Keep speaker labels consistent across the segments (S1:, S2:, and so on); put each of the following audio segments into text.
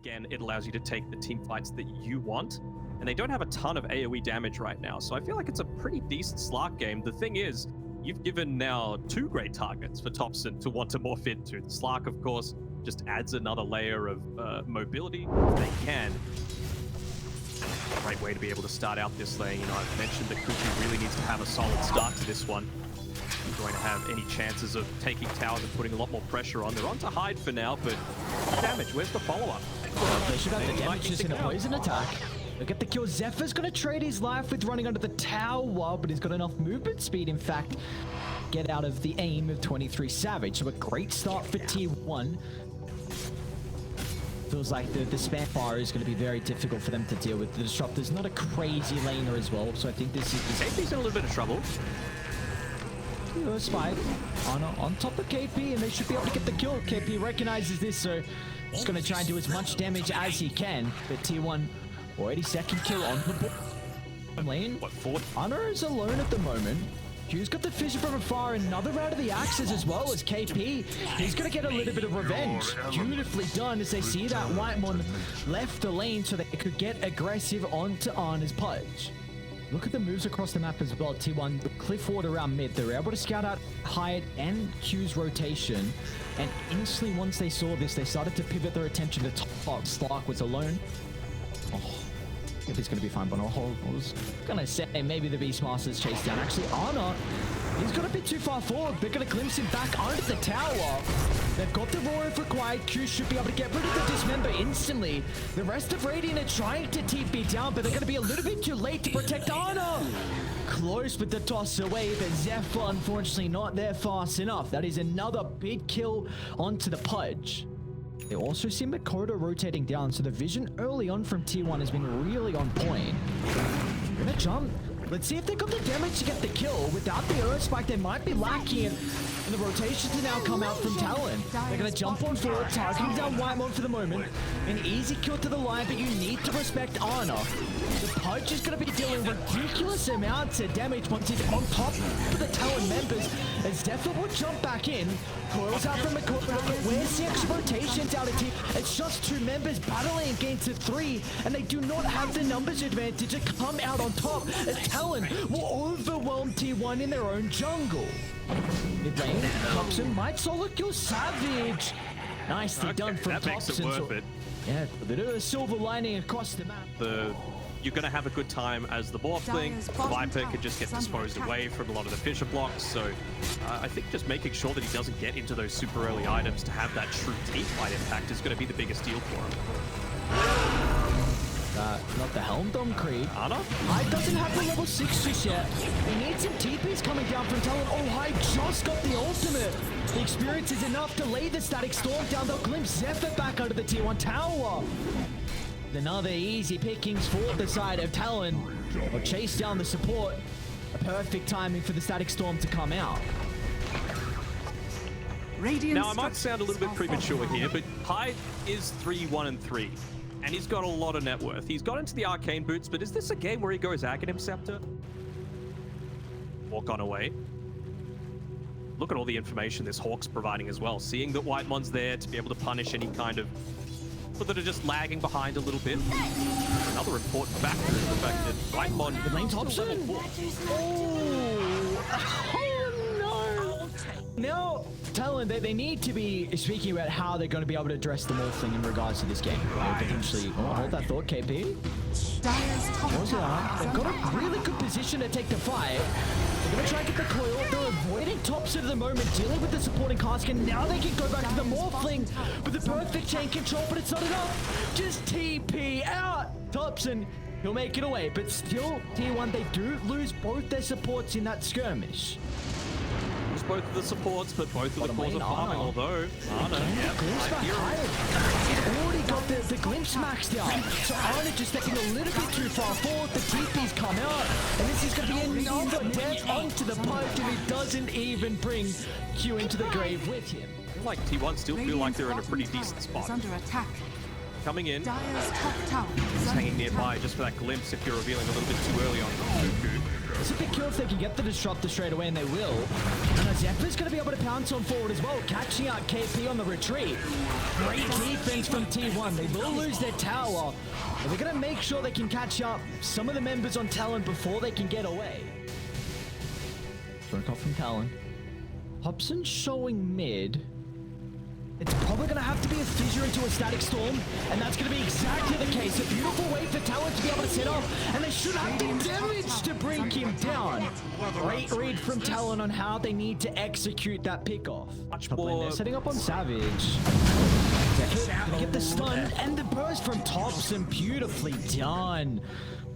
S1: again, it allows you to take the team fights that you want. And they don't have a ton of AoE damage right now, so I feel like it's a pretty decent Slark game. The thing is, you've given now 2 great targets for Thompson to want to morph into. The Slark, of course, just adds another layer of mobility. They can. Great way to be able to start out this lane. You know, I've mentioned that Kuchu really needs to have a solid start to this one. You're going to have any chances of taking towers and putting a lot more pressure on. They're on to hide for now, but damage, where's the follow-up?
S2: They should have the damage just in a poison attack. They'll get the kill. Zephyr's going to trade his life with running under the tower, but he's got enough movement speed, in fact, get out of the aim of 23 Savage. So a great start for T1. Feels like the spam fire is going to be very difficult for them to deal with. The Disruptor's not a crazy laner as well, so I think this is...
S1: KP's in a little bit of trouble.
S2: Spike on top of KP, and they should be able to get the kill. KP recognizes this, so he's going to try and do as much damage as he can. But T1 already second kill on the board. Lane.
S1: What, 4?
S2: Honor is alone at the moment. Q's got the fissure from afar, another round of the axes as well as KP. He's going to get a little bit of revenge. Beautifully done as they see that Whitemon left the lane so they could get aggressive onto Arna's Pudge. Look at the moves across the map as well. T1 cliff forward around mid. They were able to scout out Hyatt and Q's rotation. And instantly once they saw this, they started to pivot their attention to top. Slark was alone. Oh. If he's going to be fine, but I was going to say maybe the Beastmaster's chase down. Actually, Arna, he's got a bit too far forward. They're going to glimpse him back under the tower. They've got the roar if required. Q should be able to get rid of the Dismember instantly. The rest of Radiant are trying to TP down, but they're going to be a little bit too late to protect Arna. Close with the toss away, but Zephyr unfortunately not there fast enough. That is another big kill onto the Pudge. They also see Makoto rotating down, so the vision early on from T1 has been really on point. They're gonna jump. Let's see if they got the damage to get the kill. Without the Earth Spike, they might be lacking, and the rotation to now come out from Talon. They're gonna jump on forward, targeting down Whitemon for the moment. An easy kill to the line, but you need to respect Arna. The Pudge is gonna be dealing ridiculous amounts of damage once he's on top of the Talon members, as Zephyr will jump back in. Coils out from Makoto, but where's the extra rotations out of team? It's just 2 members battling against 3, and they do not have the numbers advantage to come out on top, as Talon will overwhelm T1 in their own jungle. Mid lane, Thompson might solo kill Savage. Nicely done from Thompson.
S1: That makes it worth it.
S2: Yeah, a bit of a silver lining across the map.
S1: You're going to have a good time as the Morphling. Viper can just get disposed away from a lot of the fissure blocks, so I think just making sure that he doesn't get into those super early items to have that true team fight impact is going to be the biggest deal for him.
S2: Not the Helm Dome creep.
S1: Arna?
S2: Hyde doesn't have the level 6 just yet. He needs some TPs coming down from Talon. Oh, Hyde just got the ultimate. The experience is enough to lay the static storm down. They'll glimpse Zephyr back under the T1 tower. Another easy pickings for the side of Talon. Or chase down the support. A perfect timing for the static storm to come out.
S1: Now, I might sound a little bit premature here, but Hyde is 3-1-3. And he's got a lot of net worth. He's got into the Arcane Boots, but is this a game where he goes Aghanim Scepter? Walk on away. Look at all the information this Hawk's providing as well. Seeing that Whitemon's there to be able to punish any kind of... but that are just lagging behind a little bit. Another important factor is the fact that Whitemon...
S2: The lane Thompson! Oh no! Now, Talon, they need to be speaking about how they're going to be able to address the Morphling in regards to this game. Potentially... Oh, hold that thought, KP. They've got a really good position to take the fight. They're going to try and get the coil. They're avoiding Thompson at the moment, dealing with the supporting cask, and now they can go back to the Morphling with the perfect chain control, but it's not enough. Just TP out. Thompson, he'll make it away, but still, T1, they do lose both their supports in that skirmish.
S1: Lose both of the supports, but both of the cores of farming, although Arna,
S2: he's already got the glimpse maxed out. So Arna just stepping a little bit too far forward. The TP's come out, and this is going to be another death onto the Pudge, and he doesn't even bring Q into the grave with him.
S1: I feel like T1 still feel like they're in a pretty decent spot.
S3: Under attack.
S1: coming in.
S3: Dire's top tower
S1: He's hanging nearby just for that glimpse if you're revealing a little bit too early on Cuckoo.
S2: It's a big kill if they can get the Disruptor straight away, and they will. And Zephyr's going to be able to pounce on forward as well, catching out KP on the retreat. Great defense from T1. They will lose their tower, but they're going to make sure they can catch up some of the members on Talon before they can get away. Smoke off from Talon. Hobson showing mid. It's probably going to have to be a fissure into a static storm, and that's going to be exactly the case. A beautiful way for Talon to be able to set up, and they should have the damage to bring him down. Great read from Talon on how they need to execute that pickoff.
S1: Much
S2: Top lane,
S1: more.
S2: they're setting up on Savage. Gonna get the stun, and the burst from Thompson, beautifully done.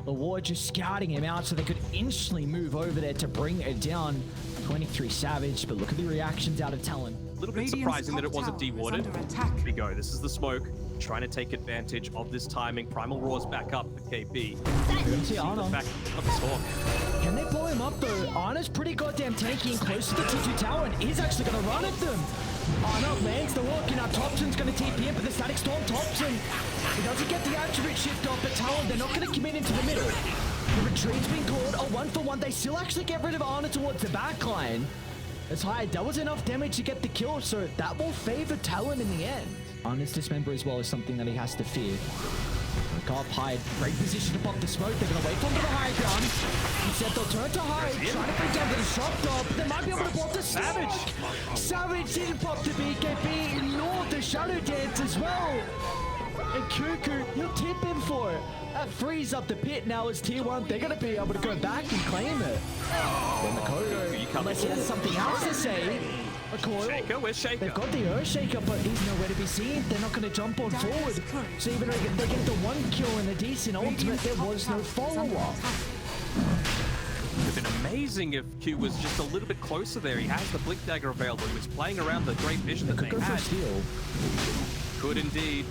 S2: The Ward just scouting him out so they could instantly move over there to bring it down. 23 Savage, but look at the reactions out of Talon.
S1: A little bit surprising that it wasn't dewarded. Here we go. This is the smoke. Trying to take advantage of this timing. Primal Roar's back up for KP.
S2: We're gonna see
S1: The
S2: Ana.
S1: fact of the storm.
S2: Can they blow him up though? Ana's pretty goddamn tanky and close to the T2 tower, and he's actually gonna run at them. Ana lands the walk, and now Thompson's gonna TP in for the static storm. Thompson, he doesn't get the attribute shift off, but Talon, they're not gonna commit into the middle. The retreat's been called a 1-for-1. They still actually get rid of Ana towards the back line. As high, that was enough damage to get the kill, so that will favor Talon in the end. Ana's dismember as well is something that he has to fear. Look up, hide. Great position to pop the smoke. They're gonna wait for him to the high ground. Instead, they'll turn to hide, trying to bring down the disruptor, but they might be able to pop the Savage. Savage didn't pop the BKB, nor the Shadow Dance as well. And Cuckoo, he'll tip him for it. That frees up the pit now as T1. They're going to be able to go back and claim it. Then Makoto, unless he has something else to say.
S1: Shaker, where's Shaker?
S2: They've got the Earthshaker, but he's nowhere to be seen. They're not going to jump on forward. So even though they get the one kill and a decent ultimate, there was no follow-up.
S1: It would have been amazing if Q was just a little bit closer there. He has the Blink Dagger available. He was playing around the great vision that they
S2: Go for a
S1: had.
S2: steal.
S1: Could indeed.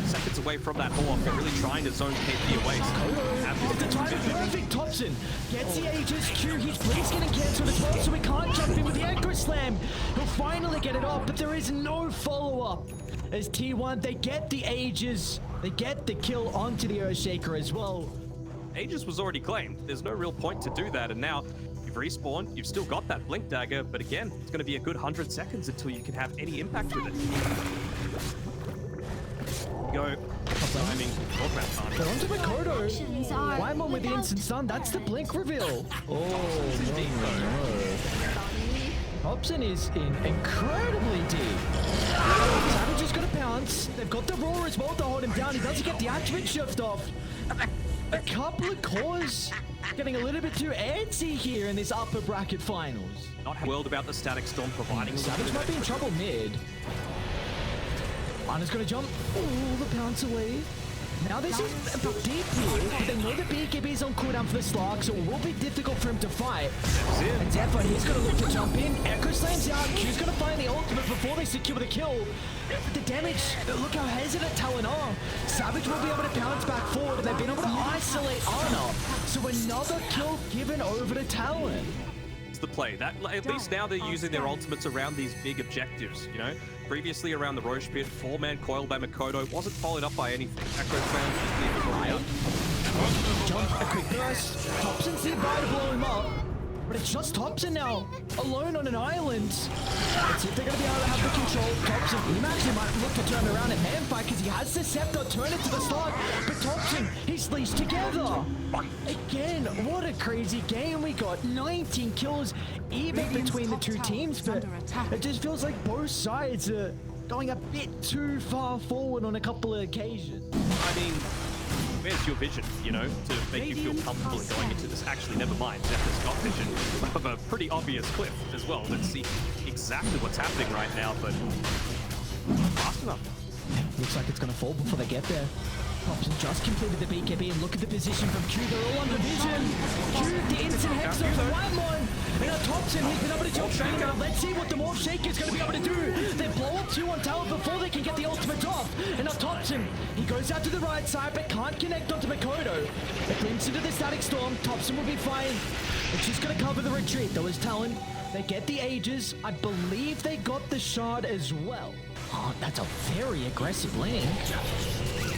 S1: Seconds away from that Hawk. They're really trying to zone KP away.
S2: Off the time, perfect Thompson gets the Aegis. Q, his Blink's getting cancelled as well, so we can't jump in with the Echo Slam. He'll finally get it off, but there is no follow-up. As T1, they get the Aegis. They get the kill onto the Earthshaker as well.
S1: Aegis was already claimed. There's no real point to do that. And now you've respawned. You've still got that Blink Dagger. But again, it's going to be a good 100 seconds until you can have any impact with it. Go. Timing. Talk about timing.
S2: They're onto Makoto. Wyman with the instant stun. That's the Blink reveal. Hobson is in incredibly deep. Savage is going to pounce. They've got the roar as well to hold him down. He doesn't get the attribute shift off. A couple of cores getting a little bit too antsy here in this upper bracket finals.
S1: Not world about the static storm providing.
S2: Savage might be in trouble mid. Ana's gonna jump. Oh, the pounce away. Now this is a bit deep here, but they know the BKB is on cooldown for the Slark, so it will be difficult for him to fight. And Zephyr, he's gonna look to jump in. Echo slams out. Q's gonna find the ultimate before they secure the kill. The damage, look how hesitant Talon are. Savage will be able to bounce back forward, and they've been able to isolate Ana. So another kill given over to Talon.
S1: The play that at least now they're using their ultimates around these big objectives, you know. Previously around the Roche pit, 4-man coil by Makoto wasn't followed up by any Echo Slam.
S2: Jump, a quick burst. Thompson's nearby to blow him up, but it's just Thompson now, alone on an island. Let's see if they're going to be able to have the control. Thompson, he actually might look to turn around and hand fight because he has the scepter, turn it to the start. But Thompson, he's leashed together. Again, what a crazy game we got. 19 kills even between the two teams, but it just feels like both sides are going a bit too far forward on a couple of occasions.
S1: I mean, where's your vision, you know, to make you feel comfortable in going into this? Actually, never mind. Zephyr's got vision of a pretty obvious cliff as well. Let's see exactly what's happening right now, but fast enough.
S2: Looks like it's going to fall before they get there. Thompson just completed the BKB, and look at the position from Q. They're all under vision. Q, the instant hex over the white one. And now Thompson, he's been able to jump back out. Let's see what the Morph Shaker is going to be able to do. They blow up 2 on Talon before they can get the ultimate off. And now Thompson, he goes out to the right side, but can't connect onto Makoto. It glimpses into the static storm. Thompson will be fine. It's just going to cover the retreat, though, as Talon. They get the Aegis. I believe they got the shard as well. Oh, that's a very aggressive link.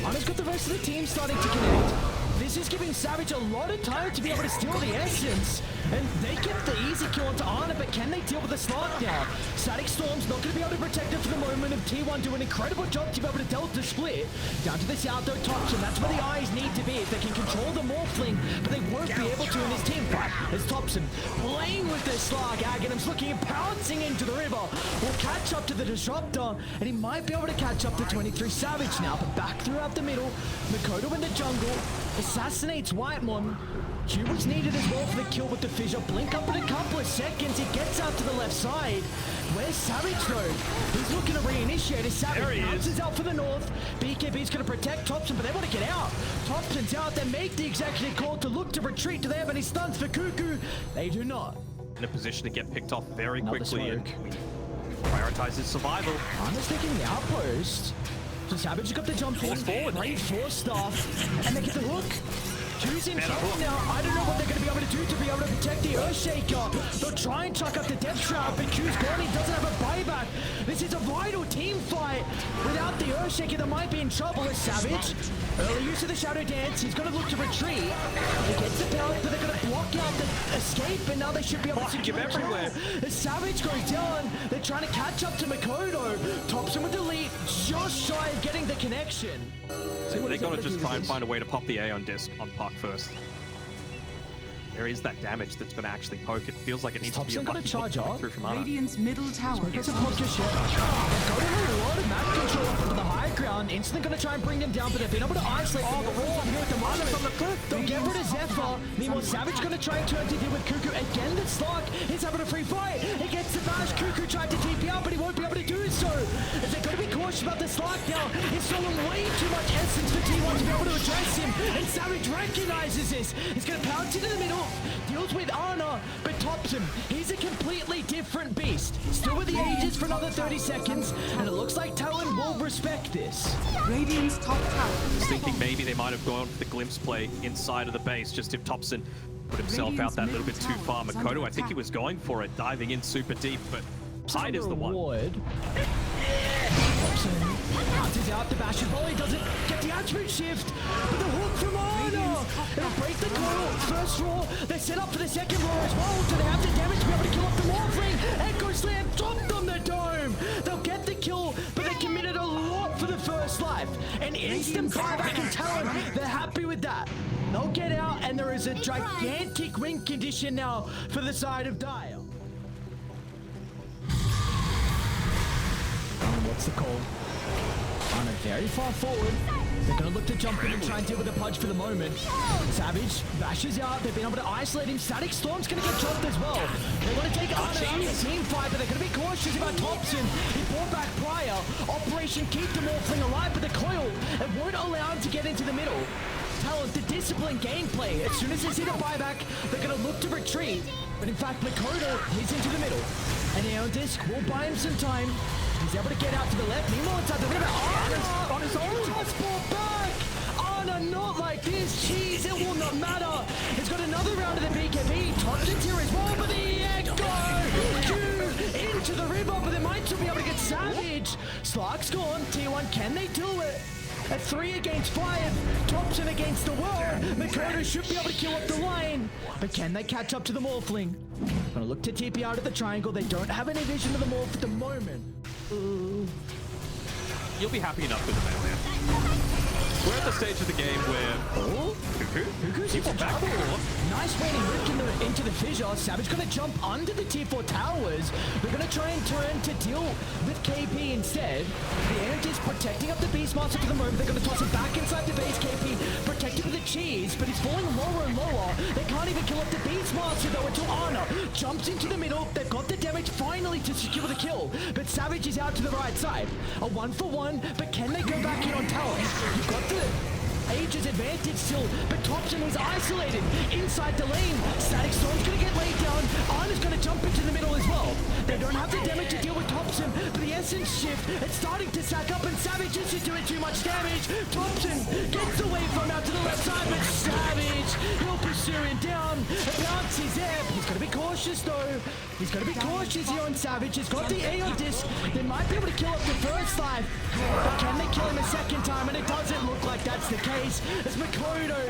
S2: Ana's got the rest of the team starting to connect. This is giving Savage a lot of time to be able to steal the essence. And they get the easy kill onto Ana, but can they deal with the slot now? Static Storm's not going to be able to protect it for the moment, of T1 do an incredible job to be able to delta split. Down to the south though, Thompson, that's where the eyes need to be. If they can control the Morphling, but they won't be able to in this team fight. As Thompson playing with this Slark, Aghanim's looking and pouncing into the river. Will catch up to the Disruptor, and he might be able to catch up to 23 Savage now, but back throughout the middle, Makoto in the jungle, assassinates Whitemon. Q was needed as well for the kill with the fissure. Blink up in a couple of seconds. He gets out to the left side. Where's Savage though? He's looking to reinitiate as Savage bounces out for the north. BKB's going to protect Thompson, but they want to get out. Thompson's out. They make the executive call to look to retreat. Do they have any stuns for Cuckoo? They do not.
S1: In a position to get picked off very
S2: Another
S1: quickly
S2: smoke.
S1: and prioritize his survival.
S2: Ana's taking the outpost. So Savage has got the jump in. Great force stuff. And they get the hook. Q's in trouble now. I don't know what they're going to be able to do to be able to protect the Earthshaker. They'll try and chuck up the Death Shroud, but Q's gone. He doesn't have a buyback. This is a vital team fight. Without the Earthshaker, they might be in trouble as Savage. Early use of the Shadow Dance. He's going to look to retreat. He gets the power, but they're going to block out the escape, and now they should be able to secure everywhere. As Savage goes down, they're trying to catch up to Makoto. Thompson with the lead, just shy of getting the connection.
S1: They got to just try and find a way to pop the A on disc on Puck first. There is that damage that's going to actually poke. It feels like it needs to be a
S2: going to charge up.
S1: through from Ana.
S3: Radiant's middle tower.
S2: Gets a focus shot. They've got a lot of map control up onto the high ground. Instantly going to try and bring them down, but they've been able to isolate them. But what's here at the moment from the cliff? They'll get rid of Zephyr. Meanwhile, Savage going to try and turn to deal with Cuckoo. Again, the Slark is having a free fight. He gets the bash. Cuckoo tried to TP out, but he won't be able to do so. As they're going to be cautious about the Slark now. He's stolen way too much essence for T1 to be able to address him. And Savage recognizes this. He's going to pounce into the middle. Deals with Ana, but tops him. He's a completely different beast. Still with the Aegis for another 30 seconds, and it looks like Talon will respect this.
S3: Radiant's top tower.
S1: Thinking maybe they might have gone for the glimpse play inside of the base, just if Thompson put himself out that little bit too far. Makoto, I think he was going for it, diving in super deep, but Tide is the one.
S2: Thompson bounces out the bash and volley, doesn't get the attribute shift, but the hook from Ana, it'll break the coil. First roar, they set up for the second roar as well, so they have the damage to be able to kill off the Morphling. Echo Slam dropped on the dome. They'll get the kill, but they committed a lot for the first life. An instant buyback in Talon, they're happy with that. They'll get out, and there is a gigantic win condition now for the side of Dire. What's the call? Ana very far forward. They're going to look to jump in and try and deal with the Pudge for the moment. Savage bashes out. They've been able to isolate him. Static Storm's going to get dropped as well. They want to take Ana out of the team fight, but they're going to be cautious about Thompson. He pulled back prior. Operation Keep the Morphling alive, but the coil, it won't allow him to get into the middle. Talent, the discipline gameplay. As soon as they see the buyback, they're going to look to retreat. But in fact, Makoto is into the middle. And Aeon Disc will buy him some time. He's able to get out to the left. Meanwhile, inside the river. Ana on his own. Just brought back. Ana not like this. Jeez, it will not matter. He's got another round of the BKB. Thompson's here as well, but the Echo. Q into the river, but they might still be able to get Savage. Slark's gone. T1, can they do it? At 3 against 5, Thompson against the world. Makoto should be able to kill up the line. But can they catch up to the Morphling? Gonna look to TP out of the triangle. They don't have any vision of the Morph at the moment.
S1: You'll be happy enough with the melee. We're at the stage of the game where
S2: Cuckoo's into trouble. Nice waiting look into the fissure. Savage gonna jump under the T4 towers. They're gonna try and turn to deal with KP instead. The Ant is protecting up the Beastmaster for the moment. They're gonna toss him back inside the base. KP protected with the cheese, but he's falling lower and lower. They can't even kill up the Beastmaster though until Ana jumps into the middle. They've got the damage finally to secure the kill, but Savage is out to the right side. A 1-for-1, but can they go back in on Talon? You've got the Aegis advantage still, but Thompson is isolated inside the lane. Static Storm's gonna get laid down. Ana's gonna jump into the middle as well. They don't have the damage to deal with Thompson, but the essence shift, it's starting to stack up, and Savage is just doing too much damage. Thompson gets away from out to the left side, but Savage, he'll pursue Syrian down. A bounce is there. He's got to be cautious though. He's got to be cautious here on Savage. He's got the A on disc. They might be able to kill up the first life. But can they kill him a second time? And it doesn't look like that's the case. As Makoto,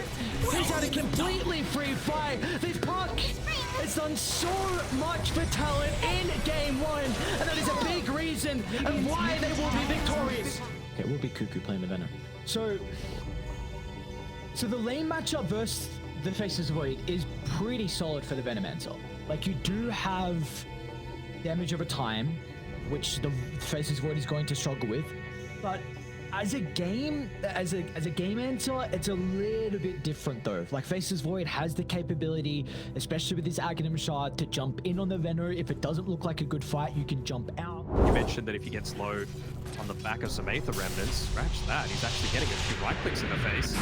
S2: he's had a completely free fight. This puck has done so much for Talon in game one. And that is a big reason and why they will be victorious. Okay, it will be Cuckoo playing the Venom. So the lane matchup versus the Faces Void is pretty solid for the Venom Ansel. Like, you do have damage over time, which the Faces Void is going to struggle with, but as a game answer, it's a little bit different though. Like, Faces Void has the capability, especially with this Aghanim shard, to jump in on the Venom. If it doesn't look like a good fight, you can jump out.
S1: You mentioned that if he gets low on the back of some ammietah remnants, scratch that, he's actually getting a few right clicks in the face.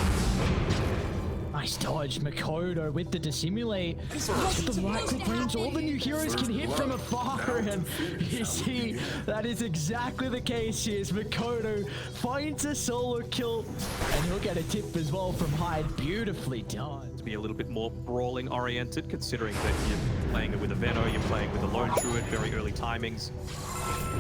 S2: Nice dodge, Makoto with the dissimulate. The right click range, all the new heroes can hit from afar, and you see, that is exactly the case here as Makoto finds a solo kill, and he'll get a tip as well from Hyde. Beautifully done.
S1: To be a little bit more brawling oriented, considering that you're playing it with a Veno, you're playing with a Lone Druid, very early timings.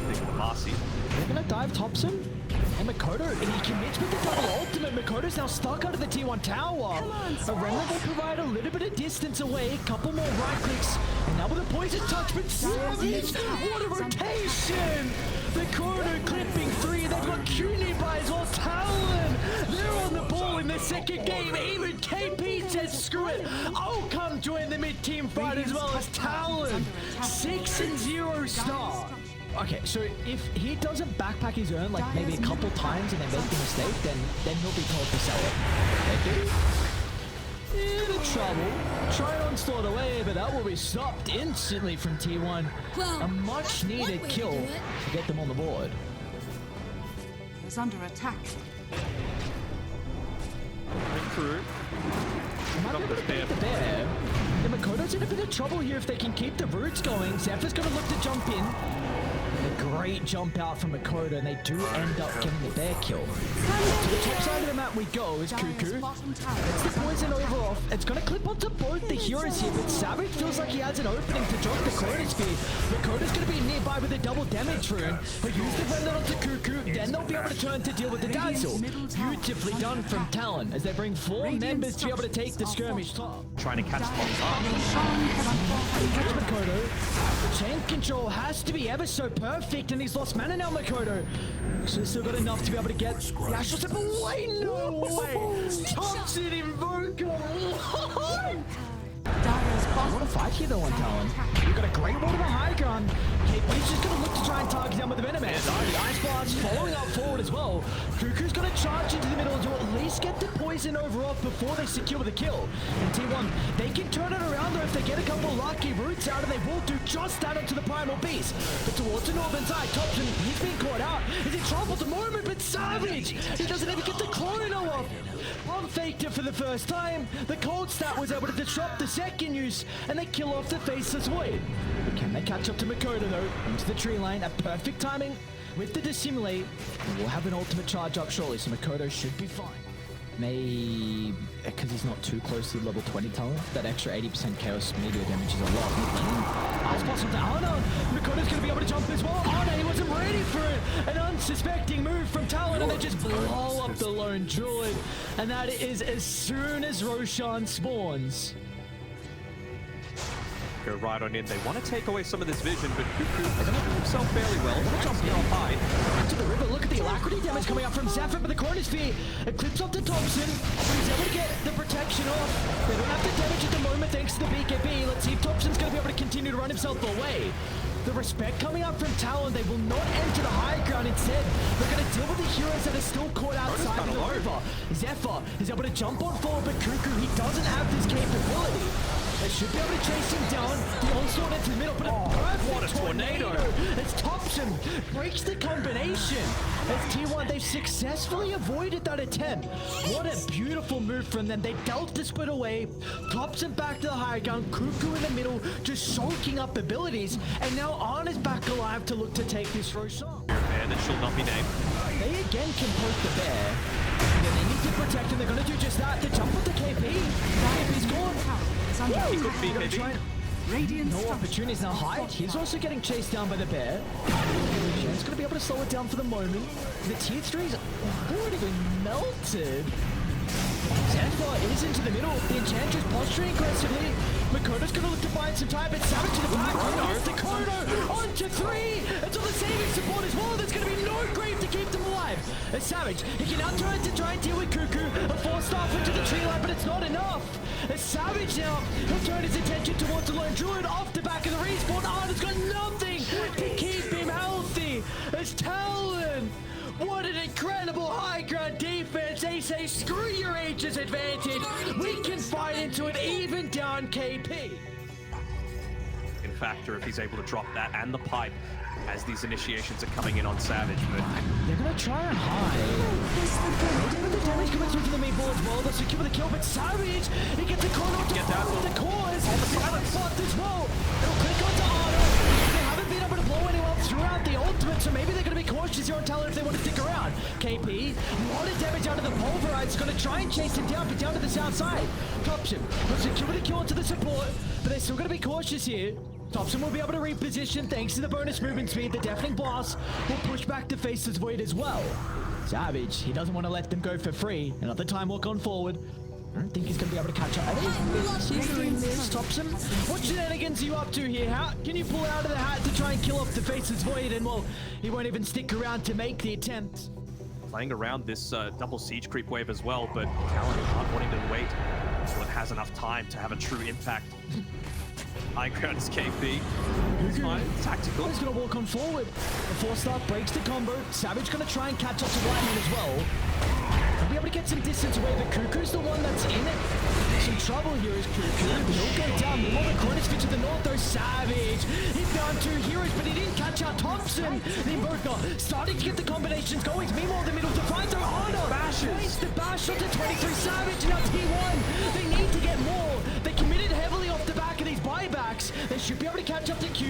S1: With a Marcy.
S2: They're gonna dive Thompson. And Makoto, and he commits with the double ultimate. Makoto's now stuck under the T1 tower. A remnant will provide a little bit of distance away. A couple more right clicks. And now with a poison touch, but Savage! What a rotation! Makoto clipping 3. They've got Q nearby as well. Talon! They're on the ball in the second game. Even KP says, screw it. I'll come join the mid-team fight as well as Talon. 6-0 start. Okay, so if he doesn't backpack his own, like maybe a couple times and then make the mistake, then he'll be told to sell it. Okay. In trouble. Try and onslaught away, but that will be stopped instantly from T1. A much needed kill to get them on the board.
S3: Is under attack.
S1: Through.
S2: Might be able to beat the bear. And Makoto's in a bit of trouble here if they can keep the roots going. Zephyr's going to look to jump in. A great jump out from Makoto, and they do end up getting the bear kill. To the top side of the map we go is Cuckoo. It's the poison over off. It's going to clip onto both the heroes here, but Savage feels like he has an opening to drop the Chronosphere. Makoto's going to be nearby with a double damage rune. But use the Vendor onto Cuckoo, then they'll be able to turn to deal with the Dazzle. Beautifully done from Talon as they bring 4 members to be able to take the skirmish top.
S1: Trying to catch the up.
S2: Catch Makoto. The chain control has to be ever so perfect, and he's lost mana now, Makoto. So he's still got enough to be able to get the actual step away. No way! Thompson Invoker! What a fight here though on Talon. You've got a great wall to the high ground. KP's just going to look to try and target down with the Venom Ant. The Ice Blast following up forward as well. Cuckoo's going to charge into the middle to at least get the poison over off before they secure the kill. And T1, they can turn it around though if they get a couple lucky roots out, and they will do just that onto the Primal Beast. But towards the northern side, Thompson, he's being caught out. He's in trouble at the moment, but Savage, he doesn't even get the chrono off. Pump faked it for the first time. The cold stat was able to disrupt the second use, and they kill off the Faceless Void. But can they catch up to Makoto though? Into the tree line, a perfect timing with the dissimulate. We'll have an ultimate charge up shortly, so Makoto should be fine. Maybe because he's not too close to level 20 Talon, that extra 80% chaos meteor damage is a lot. Ice Blossom to Arna. Makoto's going to be able to jump as well. Arna, he wasn't ready for it. An unsuspecting move from Talon, and they just blow up the lone druid. And that is as soon as Roshan spawns.
S1: Go right on in. They want to take away some of this vision, but Cuckoo has done himself fairly well. Jumping out high.
S2: To the river, look at the alacrity damage coming out from Zephyr, but the Chronosphere eclipse up to Thompson. He's able to get the protection off. They don't have the damage at the moment thanks to the BKB. Let's see if Thompson's going to be able to continue to run himself away. The respect coming out from Talon, they will not enter the high ground. Instead, they're going to deal with the heroes that are still caught outside of the river. Zephyr is able to jump on forward, but Cuckoo, he doesn't have this capability. They should be able to chase him down. The onslaught into the middle, but
S1: what a tornado!
S2: As Thompson breaks the combination. As T1, they've successfully avoided that attempt. What a beautiful move from them. They dealt the split away. Thompson back to the high ground. Cuckoo in the middle, just soaking up abilities. And now Arna's back alive to look to take this Roshan.
S1: And it shall not be named.
S2: They again can poke the bear. And then they need to protect him. They're going to do just that. The jump with the KP. KP's gone.
S3: under
S1: He
S3: attack.
S1: could be KD.
S3: Radiant
S2: No
S3: structures
S2: opportunities now. Hide.
S3: fortified.
S2: He's also getting chased down by the bear. Shen's going to be able to slow it down for the moment. The tier 3's already been melted. Xanthar is into the middle. The Enchantress posturing aggressively. Makoto's going to look to find some time, but Savage to the back. Hits the Kono onto 3. It's on the saving support as well. There's going to be no grave to keep them alive. As Savage, he can now turn to try and deal with Cuckoo. A force staff into the tree line, but it's not enough. As Savage now, he'll turn his attention towards the lone druid off the back of the respawn. Arna's got nothing to keep him healthy. As Talon, what an incredible high ground defense. They say, screw your age's advantage. We can fight into it even down KP.
S1: In factor if he's able to drop that and the pipe as these initiations are coming in on Savage, but
S2: They're going to try and hide. With the damage coming through from the meatball as well, they'll secure the kill, but Savage, he gets the corner to
S1: Get that.
S2: the cause. On the silence spot as well. It'll click onto Arno. They haven't been able to blow anyone throughout the ultimate, so maybe they're going to be cautious here on Talon if they want to stick around. KP, a lot of damage out of the pulverize, going to try and chase him down, but down to the south side. Topson will secure the kill onto the support, but they're still going to be cautious here. Topson will be able to reposition thanks to the bonus movement speed. The Deafening Blast will push back to Faceless Void as well. Savage, he doesn't want to let them go for free. Another time walk on forward. I don't think he's going to be able to catch up. I think he's doing this, Topson. What shenanigans are you up to here? How can you pull out of the hat to try and kill off the Faceless Void? And well, he won't even stick around to make the attempt.
S1: playing around this double siege creep wave as well, but Talon not wanting to wait until it has enough time to have a true impact. High ground is KP. It's fine. Tactical.
S2: He's going to walk on forward. The 4-star breaks the combo. Savage going to try and catch up to Whiteman as well. He'll be able to get some distance away, but Cuckoo's the one that's in it. Some trouble here is Cuckoo. He'll go down. More the corners fit to the north, though. Savage. He found 2 heroes, but he didn't catch out Thompson. The Invoker starting to get the combinations going. Meanwhile, the middle defines are Honor. Bashes. The bash shot to 23 Savage. Now T1. They need to get more. They committed heavily off the back of these buybacks. They should be able to catch up to Q.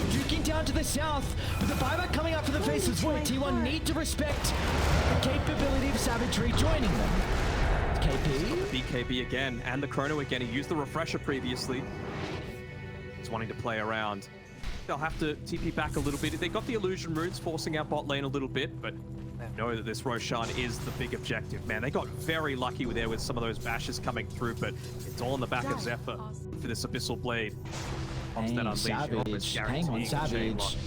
S2: Duking down to the south. But the buyback coming up for the Faceless Void. T1 need to respect the capability of Savage rejoining them. KP.
S1: BKB again, and the Chrono again. He used the refresher previously. He's wanting to play around. They'll have to TP back a little bit. They got the illusion runes, forcing out bot lane a little bit, but they know that this Roshan is the big objective, man. They got very lucky with some of those bashes coming through, but it's all in the back of Zephyr for this Abyssal Blade.
S2: Hang on, Savage. Hang on, Savage.
S1: Savage.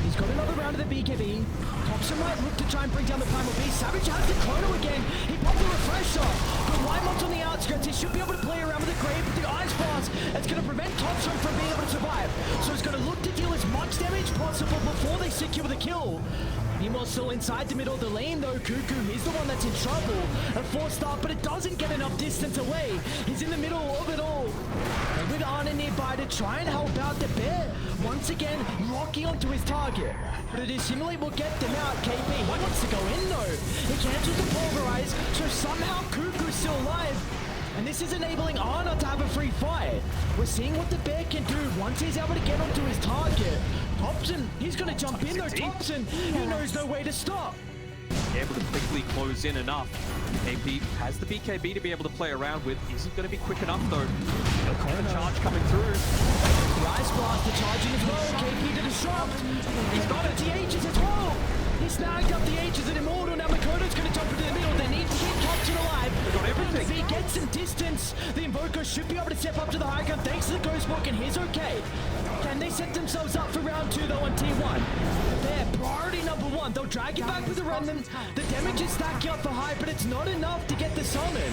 S2: He's got another round of the BKB. Thompson might look to try and bring down the Primal Beast. Savage has the Chrono again. He popped the refresher. But Wymont's on the outskirts. He should be able to play around with the Grave with the Ice Blast. It's going to prevent Thompson from being able to survive. So he's going to look to deal as much damage possible before they secure the kill. Meanwhile, still inside the middle of the lane, though, Cuckoo, he's the one that's in trouble. A 4-star, but it doesn't get enough distance away. He's in the middle of it all. And with Arna nearby to try and help out the bear, once again, locking onto his target. But it is Simulate will get them out. KP, he wants to go in, though. He cancels the Pulverize, so somehow Cuckoo's still alive. And this is enabling Arna to have a free fight. We're seeing what the bear can do once he's able to get onto his target. Thompson, he's going to jump in though. Thompson, he knows no way to stop.
S1: Able to quickly close in enough. KP has the BKB to be able to play around with. Isn't going to be quick enough though. The charge coming through.
S2: The Ice Blaster charging as well. KP to disrupt. He's got it. The Aegis as well. He snagged up the Aegis and Immortal. Now Makoto's going to jump into the middle. They need to keep Thompson alive.
S1: They got everything.
S2: If he gets some distance, the Invoker should be able to step up to the high ground thanks to the Ghost Walk, and he's okay. Can they set themselves up for round 2 though on T1? They're priority number 1. They'll drag it back with the remnant. The damage is stacking up for high, but it's not enough to get the summon.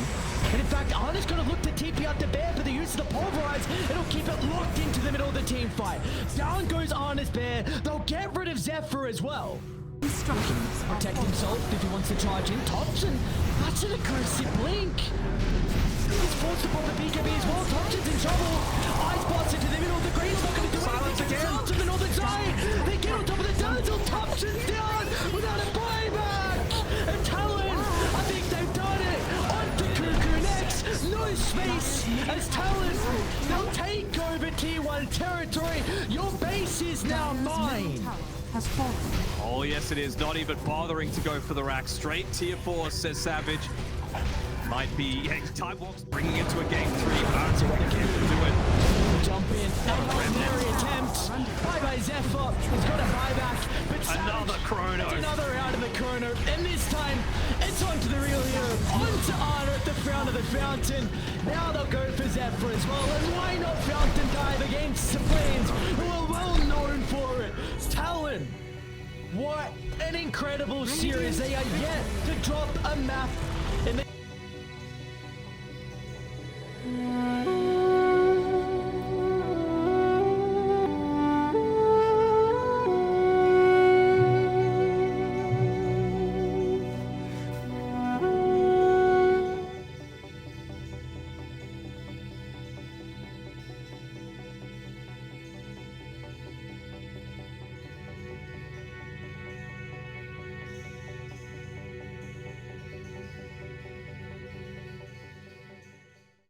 S2: And in fact, Arna's going to look to TP out the bear for the use of the Pulverize. It'll keep it locked into the middle of the team fight. Down goes Arna's bear. They'll get rid of Zephyr as well.
S3: Instructions.
S2: Protect himself if he wants to charge in. Thompson, that's an aggressive blink. He's forced upon the BKB as well. Thompson's in trouble. Ice Blast into the middle of the Grave's not going to do anything. Again. Out to the northern side. They get on top of the Dazzle. Thompson's down without a buyback. And Talon, I think they've done it. Onto Cuckoo next. No space as Talon. They'll take over T1 territory. Your base is now mine.
S3: Has fallen.
S1: Oh yes it is. Not even bothering to go for the rack. Straight tier 4, says Savage. Might be, hey, Time Walk's bringing it to a game 3. That's what they can do it.
S2: Jump in. Mary attempt. Bye-bye Zephyr. He's got a buyback. But
S1: Another chrono.
S2: Another round of the chrono. And this time, it's on to the real hero. On to Honor at the front of the fountain. Now they'll go for Zephyr as well. And why not Fountain dive against the Flames, who are well known for it? Talon. What an incredible series. They are yet to drop a map